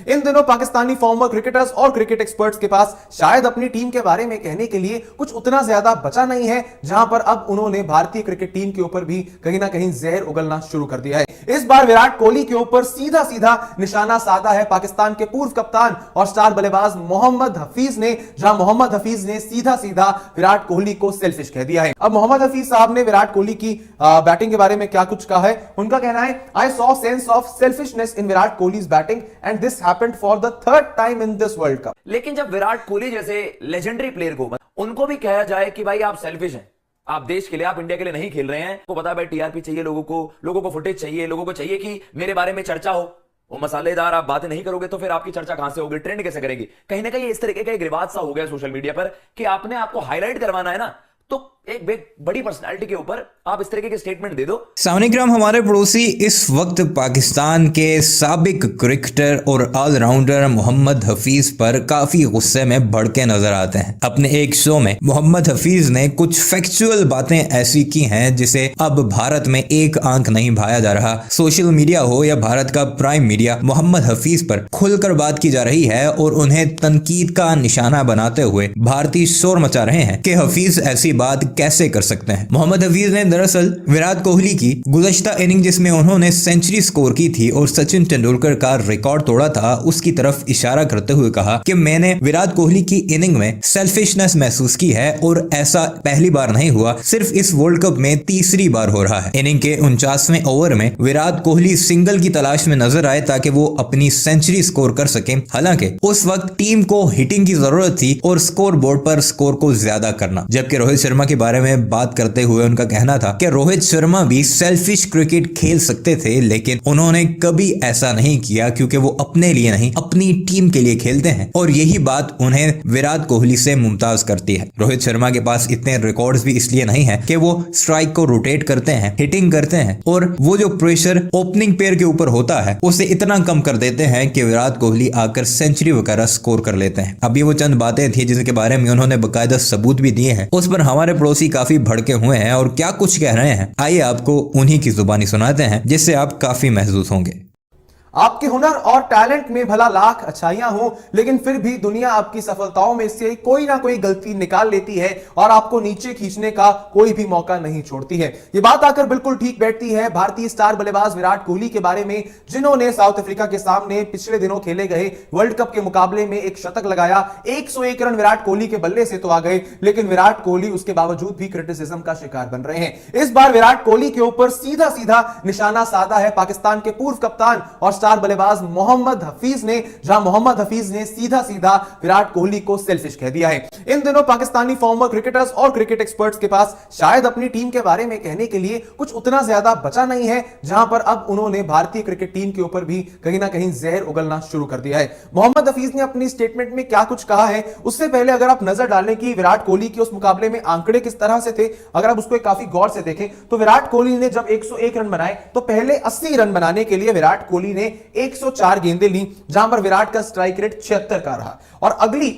इन दिनों Pakistani farmer cricketers और cricket experts के पास शायद अपनी टीम के बारे में कहने के लिए कुछ उतना ज्यादा बचा नहीं है, जहां पर अब उन्होंने भारतीय क्रिकेट टीम के ऊपर भी कहीं ना कहीं जहर उगलना शुरू कर दिया है। इस बार विराट कोहली के ऊपर सीधा सीधा निशाना साधा है पाकिस्तान के पूर्व कप्तान और स्टार बल्लेबाज मोहम्मद हफीज ने, जहां मोहम्मद हफीज ने सीधा सीधा विराट कोहली को सेल्फिश कह दिया है। अब मोहम्मद हफीज साहब ने विराट कोहली की बैटिंग के बारे में क्या कुछ कहा है, उनका कहना है, I saw sense of selfishness in Virat Kohli's batting and this happened for the third time in this world cup. लेकिन जब विराट कोहली जैसे लेजेंडरी प्लेयर को उनको भी कहा जाए कि भाई आप सेल्फिश हैं, आप देश के लिए, आप इंडिया के लिए नहीं खेल रहे हैं, को पता है भाई टीआरपी चाहिए, लोगों को फुटेज चाहिए, लोगों को चाहिए कि मेरे बारे में चर्चा हो, वो मसालेदार आप बातें नहीं करोगे तो फिर आपकी चर्चा कहां से होगी, ट्रेंड कैसे करेगी। कहीं ना कहीं इस तरीके का एक रिवाज सा हो गया सोशल मीडिया पर कि आपने आपको हाईलाइट करवाना है ना, तो एक बड़ी पर्सनालिटी के ऊपर आप इस तरीके के स्टेटमेंट दे दो। सामनिक्रम, हमारे पड़ोसी इस वक्त पाकिस्तान के साबिक क्रिकेटर और ऑलराउंडर मोहम्मद हफीज पर काफी गुस्से में भड़के नजर आते हैं। अपने एक शो में मोहम्मद हफीज ने कुछ फैक्चुअल बातें ऐसी की हैं जिसे अब भारत में एक आंख नहीं भाया जा रहा। सोशल मीडिया हो या भारत का प्राइम मीडिया, मोहम्मद हफीज पर खुलकर बात की जा रही है और उन्हें तनकीद का निशाना बनाते हुए भारतीय शोर मचा रहे हैं कि हफीज ऐसी बात कैसे कर सकते हैं। मोहम्मद हफीज ने दरअसल विराट कोहली की गुज़श्ता इनिंग जिसमें उन्होंने सेंचुरी स्कोर की थी और सचिन तेंदुलकर का रिकॉर्ड तोड़ा था, उसकी तरफ इशारा करते हुए कहा कि मैंने विराट कोहली की इनिंग में सेल्फिशनेस महसूस की है और ऐसा पहली बार नहीं हुआ, सिर्फ इस वर्ल्ड कप में तीसरी बार हो रहा है। इनिंग के 49वें ओवर में विराट कोहली सिंगल की तलाश में नजर आए ताकि वो अपनी सेंचुरी स्कोर कर सके। हालांकि उस वक्त टीम को हिटिंग की जरूरत थी और स्कोर बोर्ड पर स्कोर को ज्यादा करना। जबकि रोहित शर्मा के बारे में बात करते हुए उनका कहना था कि रोहित शर्मा भी सेल्फिश क्रिकेट खेल सकते थे, लेकिन उन्होंने कभी ऐसा नहीं किया क्योंकि वो अपने लिए नहीं अपनी टीम के लिए खेलते हैं और यही बात उन्हें विराट कोहली से मुमताज करती है। रोहित शर्मा के पास इतने रिकॉर्ड्स भी इसलिए नहीं है कि वो स्ट्राइक को रोटेट करते हैं, हिटिंग करते हैं और वो जो प्रेशर ओपनिंग पेयर के ऊपर होता है उसे इतना कम कर देते हैं कि विराट कोहली आकर सेंचुरी वगैरह स्कोर कर लेते हैं। अभी वो चंद बातें थी जिसके बारे में उन्होंने बाकायदा सबूत भी दिए हैं, उस पर हमारे पड़ोसी काफी भड़के हुए हैं और क्या कुछ कह रहे हैं, आइए आपको उन्हीं की जुबानी सुनाते हैं जिससे आप काफी महसूस होंगे। आपके हुनर और टैलेंट में भला लाख अच्छाइयां हो, लेकिन फिर भी दुनिया आपकी सफलताओं में से कोई ना कोई गलती निकाल लेती है और आपको नीचे खींचने का कोई भी मौका नहीं छोड़ती है। ये बात आकर बिल्कुल ठीक बैठती है भारतीय स्टार बल्लेबाज विराट कोहली के बारे में, जिन्होंने साउथ अफ्रीका के सामने पिछले दिनों खेले गए वर्ल्ड कप के मुकाबले में एक शतक लगाया। 101 रन विराट कोहली के बल्ले से तो आ गए, लेकिन विराट कोहली उसके बावजूद भी क्रिटिसिज्म का शिकार बन रहे हैं। इस बार विराट कोहली के ऊपर सीधा सीधा निशाना साधा है पाकिस्तान के पूर्व कप्तान और स्टार बल्लेबाज मोहम्मद हफीज ने, जहां मोहम्मद हफीज ने सीधा सीधा विराट कोहली को सेल्फिश कह दिया है। इन दिनों पाकिस्तानी फॉर्मर क्रिकेटर्स और क्रिकेट एक्सपर्ट्स के पास शायद अपनी टीम के बारे में कहने के लिए कुछ उतना ज्यादा बचा नहीं है, जहां पर अब उन्होंने भारतीय क्रिकेट टीम के ऊपर भी कहीं ना कहीं जहर उगलना शुरू कर दिया है। मोहम्मद हफीज ने अपनी स्टेटमेंट में क्या कुछ कहा है, उससे पहले अगर आप नजर डालें कि विराट कोहली के उस मुकाबले में आंकड़े किस तरह से थे, अगर आप उसको काफी गौर से देखें तो विराट कोहली ने जब 101 रन बनाए तो पहले 80 रन बनाने के लिए विराट कोहली ने 104 गेंदें ली, जहां पर विराट का स्ट्राइक रेट 76 का रहा और अगले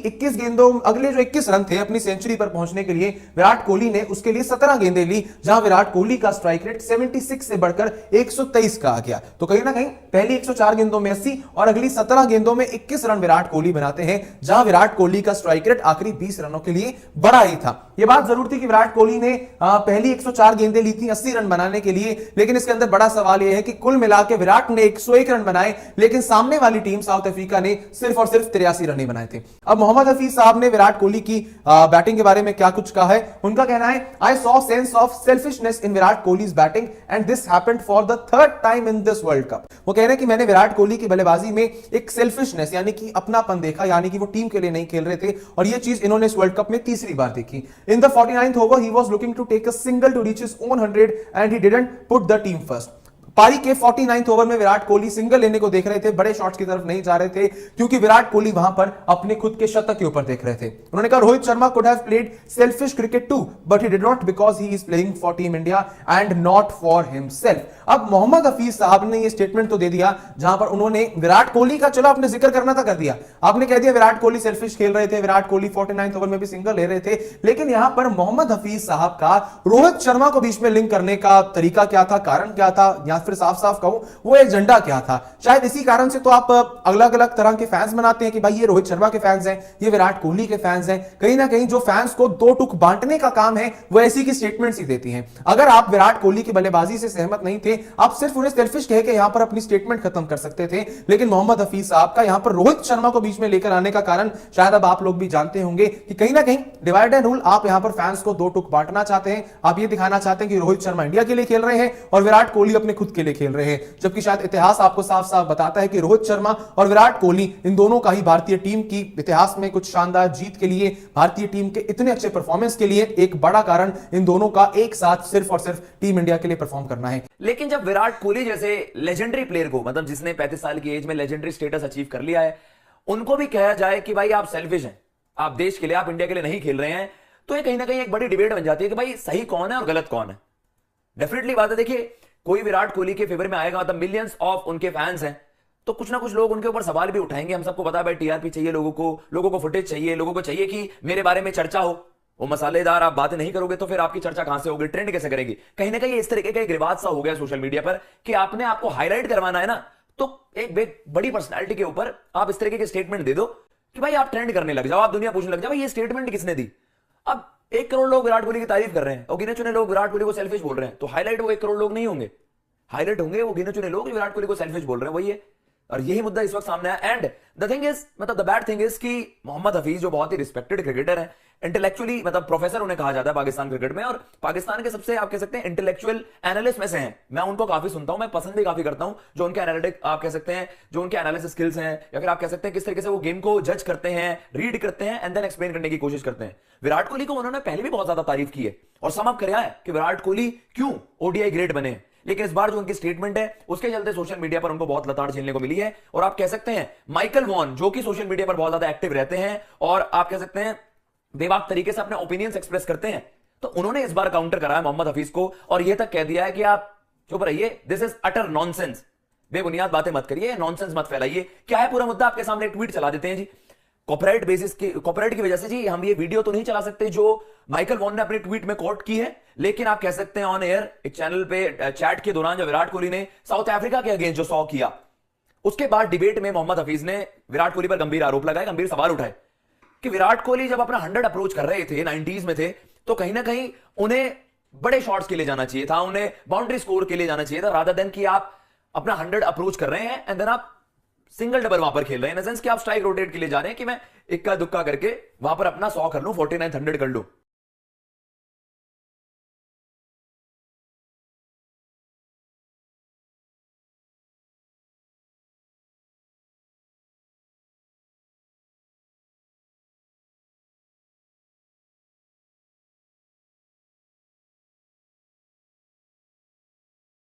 जो 21 रन थे अपनी सेंचुरी पर पहुंचने के लिए विराट कोहली ने उसके लिए 17 गेंदें ली, जहां विराट कोहली का स्ट्राइक रेट 76 से बढ़कर 123 का आ गया। तो कहीं ना कहीं पहली 104 गेंदों में 80 और अगली 17 गेंदों में 21 रन विराट कोहली बनाते हैं, जहां विराट कोहली का स्ट्राइक रेट आखिरी 20 रनों के लिए बड़ा ही था। यह बात जरूर थी कि विराट कोहली ने पहली 104 गेंदें ली थी 80 रन बनाने के लिए, लेकिन इसके अंदर बड़ा सवाल यह है कि कुल मिलाकर विराट ने 101 रन बनाए, लेकिन सामने वाली टीम साउथ अफ्रीका ने सिर्फ और सिर्फ 83 रन ही बनाए थे। अब मोहम्मद हफीज साहब ने विराट कोहली की बैटिंग के बारे में क्या कुछ कहा है, उनका कहना है, I saw sense of selfishness in Virat Kohli's batting and this happened for the third time in this world cup. वो कह रहे हैं कि मैंने विराट कोहली की बल्लेबाजी में एक सेल्फिशनेस यानी कि अपनापन देखा, यानी कि वो टीम के लिए नहीं खेल रहे थे और ये चीज इन्होंने इस वर्ल्ड कप में तीसरी बार देखी। In the 49th over he was looking to take a single to reach his own 100 and he didn't put the team first. पारी के 49th ओवर में विराट कोहली सिंगल लेने को देख रहे थे, बड़े शॉट्स की तरफ नहीं जा रहे थे, क्योंकि विराट कोहली वहां पर अपने खुद के शतक के ऊपर देख रहे थे। उन्होंने कहा, Rohit Sharma could have played selfish cricket too but he did not because he is playing for team India and not for himself. अब मोहम्मद हफीज साहब ने यह स्टेटमेंट तो दे दिया, जहां पर उन्होंने विराट कोहली का चलो आपने जिक्र करना था कर दिया, आपने कह दिया विराट कोहली सेल्फिश खेल रहे थे, विराट कोहली 49th ओवर में भी सिंगल ले रहे थे, लेकिन यहां पर मोहम्मद हफीज साहब का रोहित शर्मा को बीच में लिंक करने का तरीका क्या था, कारण क्या था, या फिर साफ साफ कहूं वो एजेंडा क्या था। शायद इसी कारण से तो आप अलग अलग तरह के फैंस बनाते हैं कि भाई ये रोहित शर्मा के फैंस हैं, ये विराट कोहली के फैंस हैं। कहीं ना कहीं जो फैंस को दो टुक बांटने का काम है वो ऐसी की स्टेटमेंट्स ही देती हैं। अगर आप विराट कोहली की बल्लेबाजी से सहमत नहीं थे, आप सिर्फ उन्हें सेल्फिश कह के यहां पर अपनी स्टेटमेंट खत्म कर सकते थे, लेकिन मोहम्मद हफीज साहब का यहां पर रोहित शर्मा को बीच में लेकर आने का कारण शायद अब आप लोग भी जानते होंगे कि कहीं ना कहीं डिवाइड एंड रूल, आप यहां पर फैंस को दो टुक बांटना चाहते हैं। आप ये दिखाना चाहते हैं कि रोहित शर्मा इंडिया के लिए खेल रहे हैं और विराट कोहली अपने खुद के लिए खेल रहे हैं, जबकि शायद इतिहास आपको साफ साफ बताता है कि रोहित शर्मा और विराट कोहली इन दोनों का ही भारतीय टीम की इतिहास में कुछ शानदार जीत के लिए, भारतीय टीम के इतने अच्छे परफॉर्मेंस के लिए एक बड़ा कारण इन दोनों का एक साथ सिर्फ और सिर्फ टीम इंडिया के लिए परफॉर्म करना है। लेकिन जब विराट कोहली जैसे लेजेंडरी प्लेयर को, मतलब जिसने 35 साल की एज में लेजेंडरी स्टेटस अचीव कर लिया है, उनको भी कहा जाए कि भाई आप सेल्फिश हैं, आप देश के लिए, आप इंडिया के लिए नहीं खेल रहे हैं, तो ये कहीं ना कहीं एक बड़ी डिबेट बन जाती है कि भाई सही कौन है और गलत कौन है। डेफिनेटली बात है, देखिए कोई विराट कोहली के फेवर में आएगा, मतलब मिलियंस ऑफ उनके फैंस हैं, तो कुछ ना कुछ लोग उनके ऊपर सवाल भी उठाएंगे। हम सबको पता है भाई टीआरपी चाहिए लोगों को फुटेज चाहिए, लोगों को चाहिए कि मेरे बारे में चर्चा हो। वो मसालेदार आप बातें नहीं करोगे तो फिर आपकी चर्चा कहां से होगी, ट्रेंड कैसे करेगी। कहीं ना कहीं इस तरीके का एक रिवाज सा हो गया सोशल मीडिया पर कि आपने आपको हाईलाइट करवाना है ना, तो एक बड़ी पर्सनैलिटी के ऊपर आप इस तरीके के स्टेटमेंट दे दो कि भाई आप ट्रेंड करने लग जाओ, आप दुनिया पूछने लग जाओ भाई ये स्टेटमेंट किसने दी। अब 1 करोड़ लोग विराट कोहली की तारीफ कर रहे हैं और गिने चुने लोग विराट कोहली को सेल्फिश बोल रहे हैं, तो हाईलाइट वो 1 करोड़ लोग नहीं होंगे, हाईलाइट होंगे वो गिने चुने लोग विराट कोहली को सेल्फिश बोल रहे हैं, वही है। और यही मुद्दा इस वक्त सामने आया। एंड द थिंग इज, मतलब द बैड थिंग इज कि मोहम्मद हफीज जो बहुत ही रिस्पेक्टेड क्रिकेटर है, इंटेलेक्चुअली मतलब प्रोफेसर उन्हें कहा जाता है पाकिस्तान क्रिकेट में, और पाकिस्तान के सबसे आप कह सकते हैं इंटेलेक्चुअल एनालिस्ट में से हैं। मैं उनको काफी सुनता हूं, मैं पसंद भी काफी करता हूं जो उनके एनालिटिक आप कह सकते हैं, जो उनके एनालिसिस स्किल्स हैं, या फिर आप कह सकते हैं किस तरीके से वो गेम को जज करते हैं, रीड करते हैं एंड देन एक्सप्लेन करने की कोशिश करते हैं। विराट कोहली को उन्होंने पहले भी बहुत ज्यादा तारीफ की है और सम अप किया है कि विराट कोहली क्यों ओडीआई ग्रेट बने, लेकिन इस बार जो उनकी स्टेटमेंट है उसके चलते सोशल मीडिया पर उनको बहुत लताड़ झेलने को मिली है। और आप कह सकते हैं माइकल वॉन जो कि सोशल मीडिया पर बहुत ज्यादा एक्टिव रहते हैं और आप कह सकते हैं बेबाक तरीके से अपने ओपिनियंस एक्सप्रेस करते हैं, तो उन्होंने इस बार काउंटर कराया मोहम्मद हफीज को और यह तक कह दिया है कि आप चुप रहिए, दिस इज अटर नॉनसेंस, बेबुनियाद बातें मत करिए, नॉनसेंस मत फैलाइए। क्या है पूरा मुद्दा, आपके सामने एक ट्वीट चला देते हैं जी, कॉपीराइट की वजह से जी हम ये वीडियो तो नहीं चला सकते जो माइकल वॉन ने अपने ट्वीट में कोट की है, लेकिन आप कह सकते हैं ऑन एयर एक चैनल पे चैट के दौरान जो विराट कोहली ने साउथ अफ्रीका के अगेंस्ट जो 100 किया, उसके बाद डिबेट में मोहम्मद हफीज ने विराट कोहली पर गंभीर आरोप लगाए, गंभीर सवाल उठाए कि विराट कोहली जब अपना 100 अप्रोच कर रहे थे, 90s में थे, तो कहीं ना कहीं उन्हें बड़े शॉट्स के लिए जाना चाहिए था, उन्हें बाउंड्री स्कोर के लिए जाना चाहिए था, रादर देन कि आप अपना 100 अप्रोच कर रहे हैं एंड देन आप सिंगल डबल वहां पर खेल रहे हैं, इन द सेंस कि आप स्ट्राइक रोटेट के लिए जा रहे हैं कि मैं इक्का दुक्का करके वहां पर अपना 100 कर लूं, 49 100 कर लूं।